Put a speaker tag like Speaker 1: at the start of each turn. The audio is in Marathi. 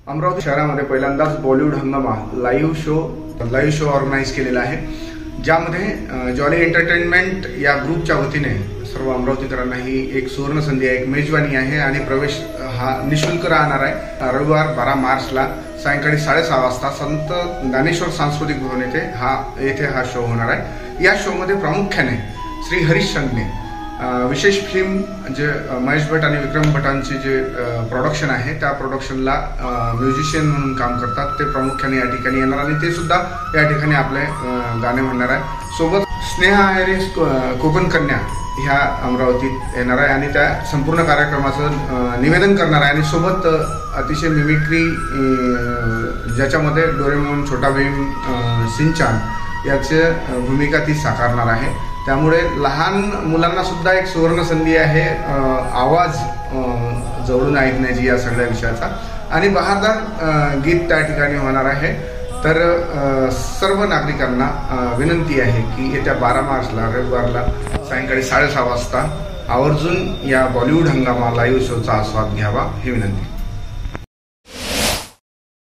Speaker 1: अमरावती शहरामध्ये पहिल्यांदाच बॉलिवूड हंगामा लाईव्ह शो ऑर्गनाईज केलेला आहे, ज्यामध्ये जॉली एंटरटेनमेंट या ग्रुपच्या वतीने सर्व अमरावतीकरांना ही एक सुवर्ण संधी आहे, एक मेजवानी आहे आणि प्रवेश हा निशुल्क राहणार आहे। रविवार 12 मार्चला सायंकाळी 6:30 वाजता संत ज्ञानेश्वर सांस्कृतिक भवन येथे हा शो होणार आहे। या शोमध्ये प्रामुख्याने श्री हरिश्चंद्रने विशेष फिल्म जे महेश भट आणि विक्रम भटांचे जे प्रोडक्शन आहे त्या प्रोडक्शनला म्युझिशियन म्हणून काम करतात, ते प्रामुख्याने या ठिकाणी येणार आणि ते सुद्धा या ठिकाणी आपले गाणे म्हणणार आहे। सोबत स्नेहा अहिरे कोकण कन्या ह्या अमरावतीत येणार आहे आणि त्या संपूर्ण कार्यक्रमाचं निवेदन करणार आहे आणि सोबत अतिशय मिमिक्री ज्याच्यामध्ये डोरेमोन, छोटा भीम, सिंचान याची भूमिका ती साकारणार आहे। त्यामुळे लहान मुलांना सुद्धा एक सुवर्ण संधी आहे आवाज जवळून ऐकण्याची या सगळ्या विषयाचा, आणि बहारदार गीत त्या ठिकाणी होणार आहे। तर सर्व नागरिकांना विनंती आहे की येत्या 12 मार्चला रविवारला सायंकाळी 6:30 वाजता आवर्जून या बॉलिवूड हंगामा लाईव्ह शोचा आस्वाद घ्यावा ही विनंती।